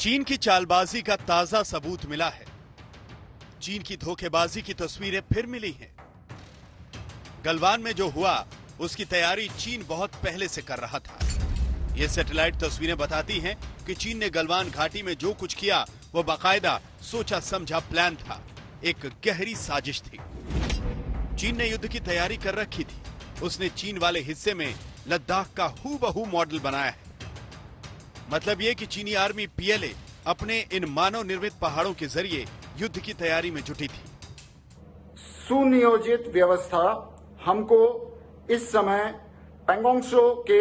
चीन की चालबाजी का ताजा सबूत मिला है। चीन की धोखेबाजी की तस्वीरें फिर मिली हैं। गलवान में जो हुआ उसकी तैयारी चीन बहुत पहले से कर रहा था। ये सैटेलाइट तस्वीरें बताती हैं कि चीन ने गलवान घाटी में जो कुछ किया वो बाकायदा सोचा समझा प्लान था, एक गहरी साजिश थी। चीन ने युद्ध की तैयारी कर रखी थी। उसने चीन वाले हिस्से में लद्दाख का हूबहू मॉडल बनाया है। मतलब ये कि चीनी आर्मी पीएलए अपने इन मानव निर्मित पहाड़ों के जरिए युद्ध की तैयारी में जुटी थी। सुनियोजित व्यवस्था हमको इस समय पैंगोंग त्सो के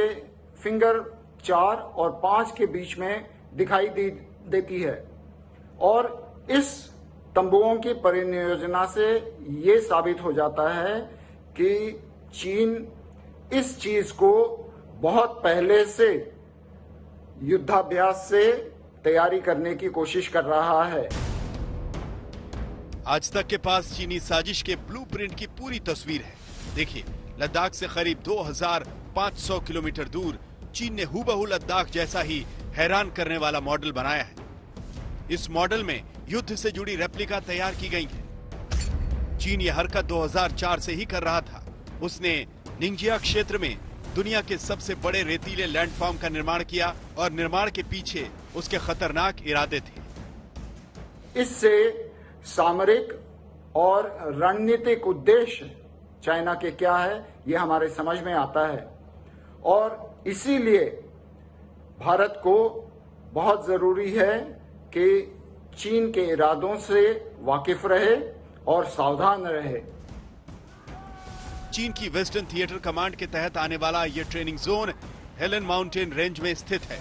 फिंगर 4 और 5 के बीच में दिखाई देती है और इस तंबुओं की परिनियोजना से ये साबित हो जाता है कि चीन इस चीज को बहुत पहले से युद्धाभ्यास से तैयारी करने की कोशिश कर रहा है। आज तक के पास चीनी साजिश के ब्लूप्रिंट की पूरी तस्वीर है। देखिए, लद्दाख से करीब 2500 किलोमीटर दूर चीन ने हूबहू लद्दाख जैसा ही हैरान करने वाला मॉडल बनाया है। इस मॉडल में युद्ध से जुड़ी रेप्लिका तैयार की गई है। चीन ये हरकत 2004 से ही कर रहा था। उसने निंगजिया क्षेत्र में दुनिया के सबसे बड़े रेतीले लैंडफॉर्म का निर्माण किया और निर्माण के पीछे उसके खतरनाक इरादे थे। इससे सामरिक और रणनीतिक उद्देश्य चाइना के क्या है ये हमारे समझ में आता है और इसीलिए भारत को बहुत जरूरी है कि चीन के इरादों से वाकिफ रहे और सावधान रहे। चीन की वेस्टर्न थिएटर कमांड के तहत आने वाला यह training zone Helen mountain range में स्थित है।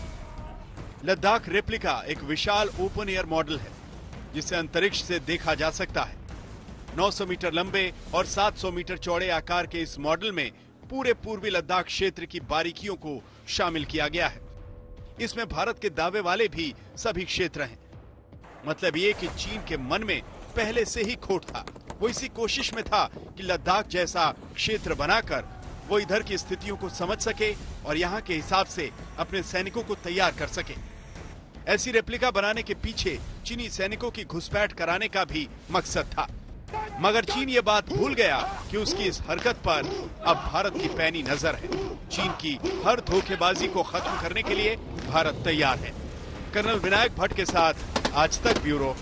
लद्दाख रेप्लिका एक विशाल ओपन एयर मॉडल है जिसे अंतरिक्ष से देखा जा सकता है। 900 मीटर लंबे और 700 मीटर चौड़े आकार के इस मॉडल में पूरे पूर्वी लद्दाख क्षेत्र की बारीकियों को शामिल किया गया है। इसमें भारत के दावे वाले भी सभी क्षेत्र हैं। मतलब ये कि चीन के मन में पहले से ही खोट था। वो इसी कोशिश में था कि लद्दाख जैसा क्षेत्र बनाकर वो इधर की स्थितियों को समझ सके और यहाँ के हिसाब से अपने सैनिकों को तैयार कर सके। ऐसी रेप्लिका बनाने के पीछे चीनी सैनिकों की घुसपैठ कराने का भी मकसद था। मगर चीन ये बात भूल गया कि उसकी इस हरकत पर अब भारत की पैनी नजर है। चीन की हर धोखेबाजी को खत्म करने के लिए भारत तैयार है। कर्नल विनायक भट्ट के साथ आज तक ब्यूरो।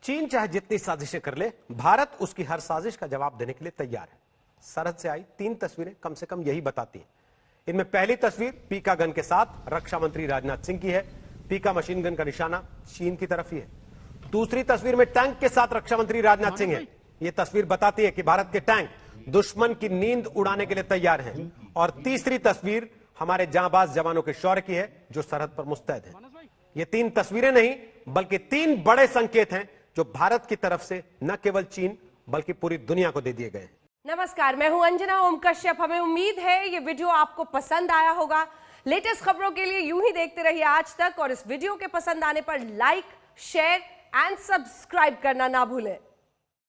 चीन चाहे जितनी साजिशें कर ले, भारत उसकी हर साजिश का जवाब देने के लिए तैयार है। सरहद से आई 3 तस्वीरें कम से कम यही बताती हैं। इनमें पहली तस्वीर पीका गन के साथ रक्षा मंत्री राजनाथ सिंह की है। पीका मशीन गन का निशाना चीन की तरफ ही है। दूसरी तस्वीर में टैंक के साथ रक्षा मंत्री राजनाथ सिंह है। यह तस्वीर बताती है कि भारत के टैंक दुश्मन की नींद उड़ाने के लिए तैयार हैं। और तीसरी तस्वीर हमारे जांबाज जवानों के शौर्य की है जो सरहद पर मुस्तैद है। ये 3 तस्वीरें नहीं बल्कि 3 बड़े संकेत हैं जो भारत की तरफ से न केवल चीन बल्कि पूरी दुनिया को दे दिए गए हैं। नमस्कार, मैं हूं अंजना ओम कश्यप। हमें उम्मीद है ये वीडियो आपको पसंद आया होगा। लेटेस्ट खबरों के लिए यूं ही देखते रहिए आज तक और इस वीडियो के पसंद आने पर लाइक, शेयर एंड सब्सक्राइब करना ना भूलें।